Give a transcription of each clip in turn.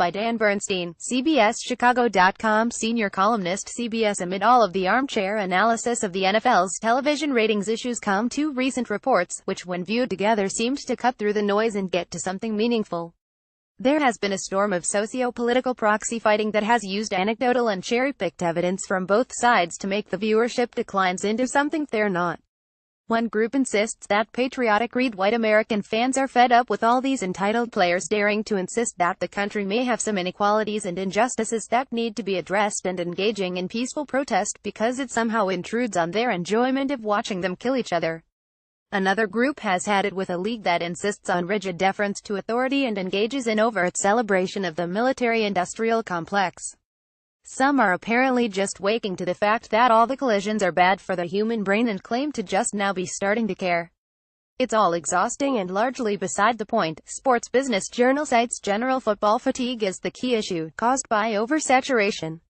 by Dan Bernstein, CBSChicago.com senior columnist. CBS Amid all of the armchair analysis of the NFL's television ratings issues come two recent reports, which when viewed together seemed to cut through the noise and get to something meaningful. There has been a storm of socio-political proxy fighting that has used anecdotal and cherry-picked evidence from both sides to make the viewership declines into something they're not. One group insists that patriotic white American fans are fed up with all these entitled players daring to insist that the country may have some inequalities and injustices that need to be addressed, and engaging in peaceful protest because it somehow intrudes on their enjoyment of watching them kill each other. Another group has had it with a league that insists on rigid deference to authority and engages in overt celebration of the military-industrial complex. Some are apparently just waking to the fact that all the collisions are bad for the human brain and claim to just now be starting to care. It's all exhausting and largely beside the point. Sports Business Journal cites general football fatigue as the key issue, caused by oversaturation.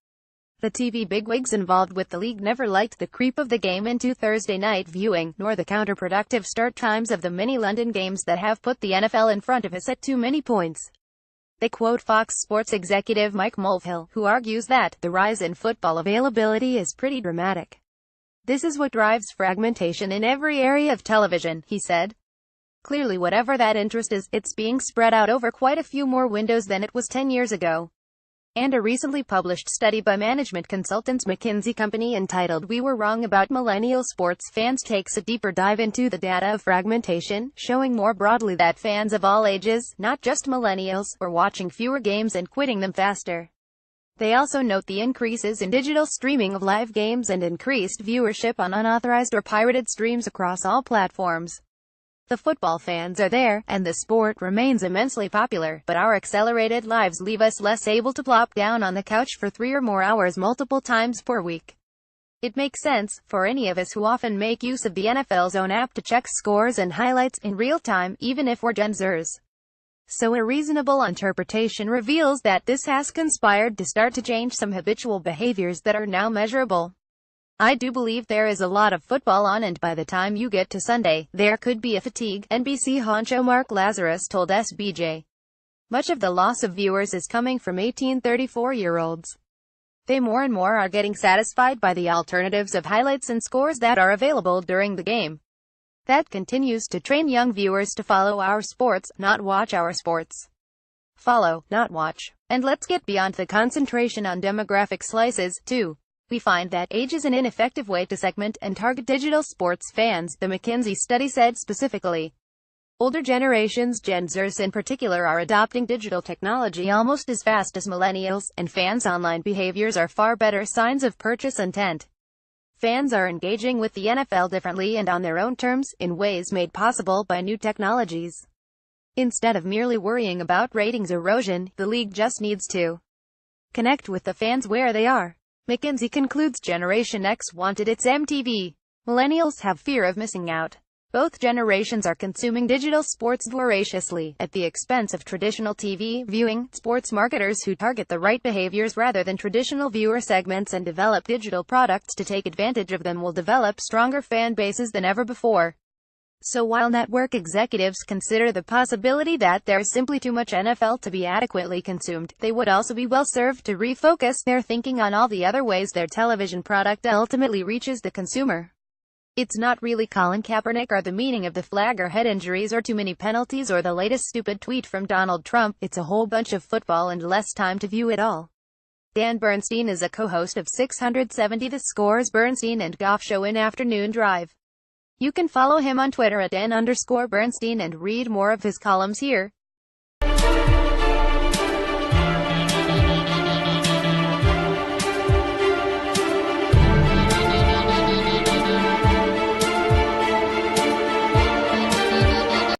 The TV bigwigs involved with the league never liked the creep of the game into Thursday night viewing, nor the counterproductive start times of the many London games that have put the NFL in front of us at too many points. They quote Fox Sports executive Mike Mulvihill, who argues that the rise in football availability is pretty dramatic. This is what drives fragmentation in every area of television, he said. Clearly, whatever that interest is, it's being spread out over quite a few more windows than it was 10 years ago. And a recently published study by management consultants McKinsey Company entitled "We Were Wrong About Millennial Sports Fans" takes a deeper dive into the data of fragmentation, showing more broadly that fans of all ages, not just millennials, are watching fewer games and quitting them faster. They also note the increases in digital streaming of live games and increased viewership on unauthorized or pirated streams across all platforms. The football fans are there, and the sport remains immensely popular, but our accelerated lives leave us less able to plop down on the couch for 3 or more hours multiple times per week. It makes sense, for any of us who often make use of the NFL's own app to check scores and highlights in real time, even if we're Gen Zers. So a reasonable interpretation reveals that this has conspired to start to change some habitual behaviors that are now measurable. I do believe there is a lot of football on, and by the time you get to Sunday, there could be a fatigue, NBC honcho Mark Lazarus told SBJ. Much of the loss of viewers is coming from 18-34-year-olds. They more and more are getting satisfied by the alternatives of highlights and scores that are available during the game. That continues to train young viewers to follow our sports, not watch our sports. Follow, not watch. And let's get beyond the concentration on demographic slices, too. We find that age is an ineffective way to segment and target digital sports fans, the McKinsey study said specifically. Older generations, Gen Zers in particular, are adopting digital technology almost as fast as millennials, and fans' online behaviors are far better signs of purchase intent. Fans are engaging with the NFL differently and on their own terms, in ways made possible by new technologies. Instead of merely worrying about ratings erosion, the league just needs to connect with the fans where they are. McKinsey concludes Generation X wanted its MTV. Millennials have fear of missing out. Both generations are consuming digital sports voraciously, at the expense of traditional TV viewing. Sports marketers who target the right behaviors rather than traditional viewer segments and develop digital products to take advantage of them will develop stronger fan bases than ever before. So while network executives consider the possibility that there's simply too much NFL to be adequately consumed, they would also be well served to refocus their thinking on all the other ways their television product ultimately reaches the consumer. It's not really Colin Kaepernick or the meaning of the flag or head injuries or too many penalties or the latest stupid tweet from Donald Trump. It's a whole bunch of football and less time to view it all. Dan Bernstein is a co-host of 670 The Score's Bernstein and Goff Show in Afternoon Drive. You can follow him on Twitter at Dan_Bernstein and read more of his columns here.